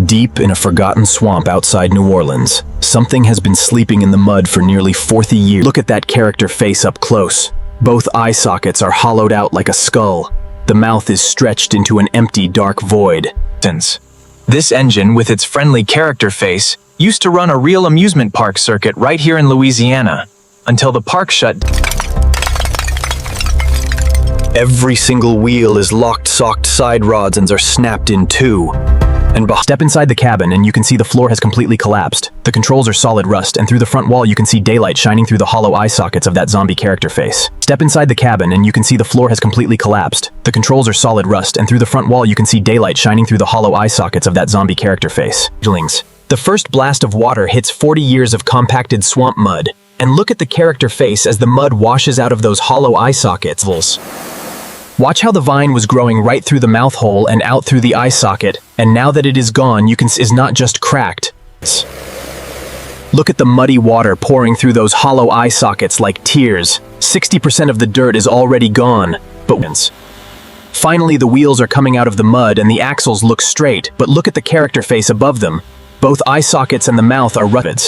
Deep in a forgotten swamp outside New Orleans, something has been sleeping in the mud for nearly 40 years. Look at that character face up close. Both eye sockets are hollowed out like a skull. The mouth is stretched into an empty, dark void. This engine, with its friendly character face, used to run a real amusement park circuit right here in Louisiana, until the park shut. Every single wheel is locked-socked side rods and are snapped in two. Step inside the cabin and you can see the floor has completely collapsed. The controls are solid rust, and through the front wall you can see daylight shining through the hollow eye sockets of that zombie character face. Step inside the cabin and you can see the floor has completely collapsed. The controls are solid rust, and through the front wall you can see daylight shining through the hollow eye sockets of that zombie character face. The first blast of water hits 40 years of compacted swamp mud, and look at the character face as the mud washes out of those hollow eye sockets. Watch how the vine was growing right through the mouth hole and out through the eye socket, and now that it is gone, you can see is not just cracked. Look at the muddy water pouring through those hollow eye sockets like tears. 60% of the dirt is already gone, but finally the wheels are coming out of the mud and the axles look straight, but look at the character face above them. Both eye sockets and the mouth are rutted.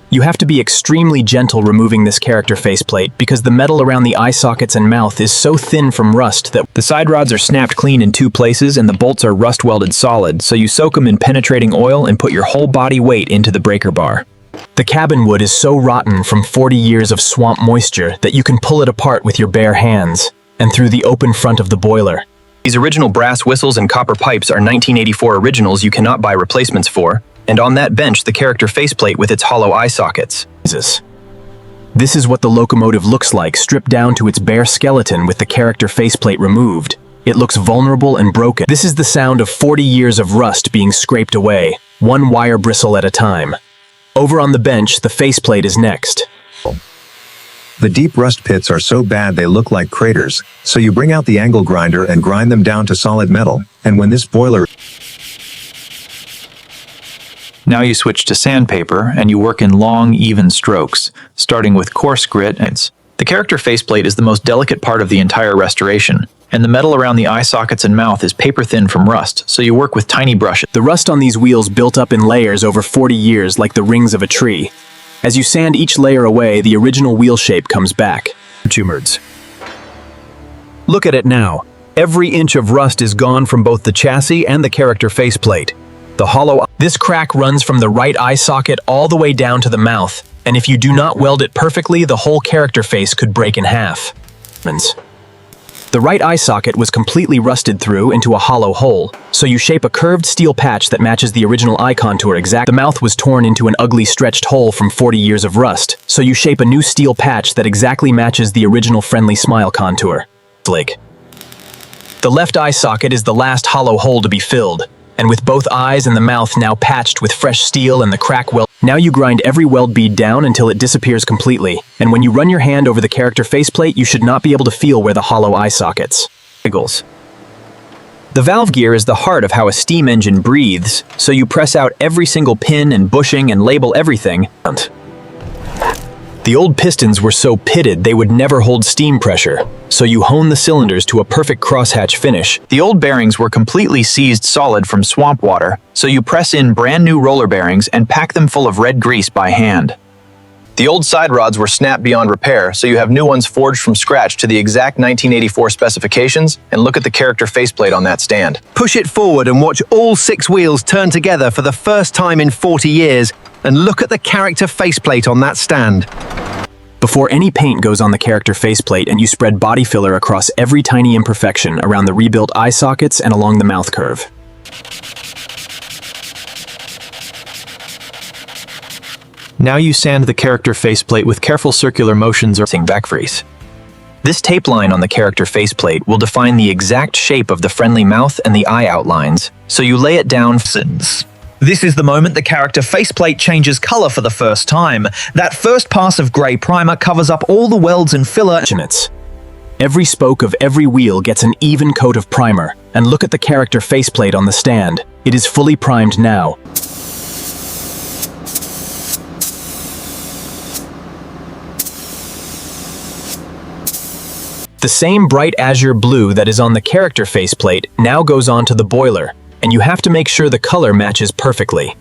You have to be extremely gentle removing this character faceplate because the metal around the eye sockets and mouth is so thin from rust that the side rods are snapped clean in two places and the bolts are rust welded solid, so you soak them in penetrating oil and put your whole body weight into the breaker bar. The cabin wood is so rotten from 40 years of swamp moisture that you can pull it apart with your bare hands and through the open front of the boiler. These original brass whistles and copper pipes are 1984 originals you cannot buy replacements for. And on that bench, the character faceplate with its hollow eye sockets. This is what the locomotive looks like, stripped down to its bare skeleton with the character faceplate removed. It looks vulnerable and broken. This is the sound of 40 years of rust being scraped away, one wire bristle at a time. Over on the bench, the faceplate is next. The deep rust pits are so bad they look like craters, so you bring out the angle grinder and grind them down to solid metal, and when this boiler Now you switch to sandpaper and you work in long, even strokes, starting with coarse grit. The character faceplate is the most delicate part of the entire restoration, and the metal around the eye sockets and mouth is paper thin from rust, so you work with tiny brushes. The rust on these wheels built up in layers over 40 years like the rings of a tree. As you sand each layer away, the original wheel shape comes back. Look at it now. Every inch of rust is gone from both the chassis and the character faceplate. This crack runs from the right eye socket all the way down to the mouth, and if you do not weld it perfectly, the whole character face could break in half. The right eye socket was completely rusted through into a hollow hole, so you shape a curved steel patch that matches the original eye contour exactly. The mouth was torn into an ugly stretched hole from 40 years of rust, so you shape a new steel patch that exactly matches the original friendly smile contour. The left eye socket is the last hollow hole to be filled, and with both eyes and the mouth now patched with fresh steel and the crack weld. Now you grind every weld bead down until it disappears completely, and when you run your hand over the character faceplate, you should not be able to feel where the hollow eye sockets. The valve gear is the heart of how a steam engine breathes, so you press out every single pin and bushing and label everything. The old pistons were so pitted they would never hold steam pressure, so you hone the cylinders to a perfect crosshatch finish. The old bearings were completely seized solid from swamp water, so you press in brand new roller bearings and pack them full of red grease by hand. The old side rods were snapped beyond repair, so you have new ones forged from scratch to the exact 1984 specifications, and look at the character faceplate on that stand. Push it forward and watch all 6 wheels turn together for the first time in 40 years, and look at the character faceplate on that stand. Before any paint goes on the character faceplate, and you spread body filler across every tiny imperfection around the rebuilt eye sockets and along the mouth curve. Now you sand the character faceplate with careful circular motions or backfreeze. This tape line on the character faceplate will define the exact shape of the friendly mouth and the eye outlines, so you lay it down. This is the moment the character faceplate changes color for the first time. That first pass of gray primer covers up all the welds and filler. Every spoke of every wheel gets an even coat of primer, and look at the character faceplate on the stand. It is fully primed now. The same bright azure blue that is on the character faceplate now goes on to the boiler, and you have to make sure the color matches perfectly.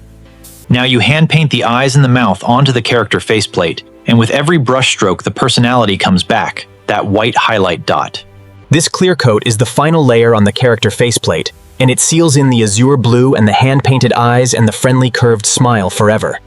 Now you hand paint the eyes and the mouth onto the character faceplate, and with every brush stroke the personality comes back, that white highlight dot. This clear coat is the final layer on the character faceplate, and it seals in the azure blue and the hand-painted eyes and the friendly curved smile forever.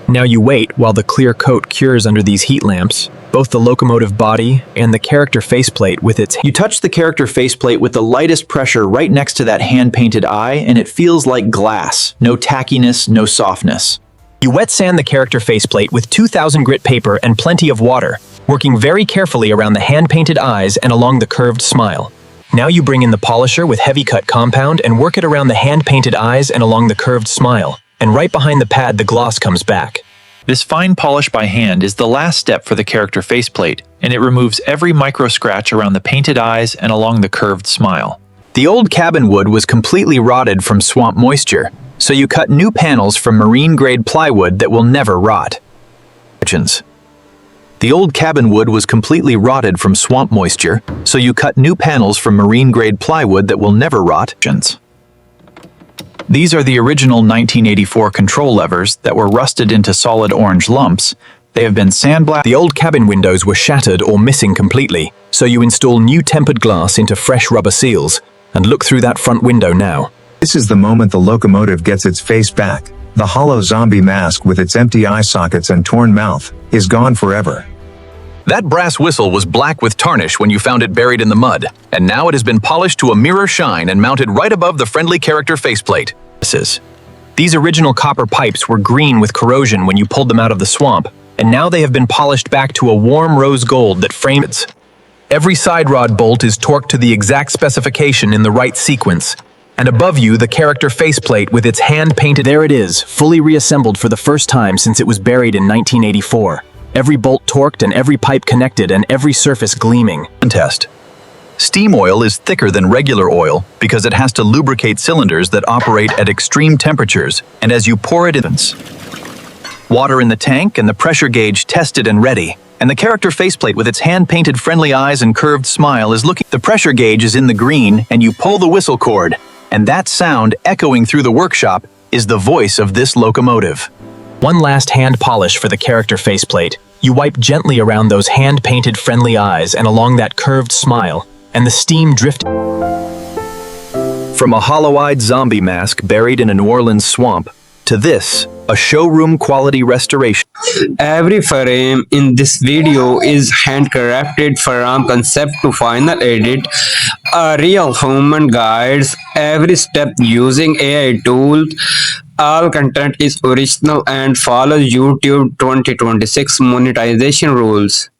Now you wait while the clear coat cures under these heat lamps, both the locomotive body and the character faceplate with its... You touch the character faceplate with the lightest pressure right next to that hand-painted eye, and it feels like glass. No tackiness, no softness. You wet sand the character faceplate with 2000 grit paper and plenty of water, working very carefully around the hand-painted eyes and along the curved smile. Now you bring in the polisher with heavy cut compound and work it around the hand-painted eyes and along the curved smile, and right behind the pad the gloss comes back. This fine polish by hand is the last step for the character faceplate, and it removes every micro scratch around the painted eyes and along the curved smile. The old cabin wood was completely rotted from swamp moisture, so you cut new panels from marine-grade plywood that will never rot. The old cabin wood was completely rotted from swamp moisture, so you cut new panels from marine-grade plywood that will never rot. These are the original 1984 control levers that were rusted into solid orange lumps. They have been sandblasted. The old cabin windows were shattered or missing completely, so you install new tempered glass into fresh rubber seals, and look through that front window now. This is the moment the locomotive gets its face back. The hollow zombie mask with its empty eye sockets and torn mouth is gone forever. That brass whistle was black with tarnish when you found it buried in the mud, and now it has been polished to a mirror shine and mounted right above the friendly character faceplate. These original copper pipes were green with corrosion when you pulled them out of the swamp, and now they have been polished back to a warm rose gold that frames it. Every side rod bolt is torqued to the exact specification in the right sequence, and above you the character faceplate with its hand-painted. There it is, fully reassembled for the first time since it was buried in 1984. Every bolt torqued and every pipe connected and every surface gleaming. Test. Steam oil is thicker than regular oil because it has to lubricate cylinders that operate at extreme temperatures, and as you pour it in, water in the tank and the pressure gauge tested and ready, and the character faceplate with its hand-painted friendly eyes and curved smile is looking. The pressure gauge is in the green, and you pull the whistle cord, and that sound echoing through the workshop is the voice of this locomotive. One last hand polish for the character faceplate. You wipe gently around those hand-painted friendly eyes and along that curved smile, and the steam drift from a hollow-eyed zombie mask buried in a New Orleans swamp to this, a showroom-quality restoration. Every frame in this video is handcrafted from concept to final edit. A real human guides every step using AI tools. All content is original and follows YouTube 2026 monetization rules.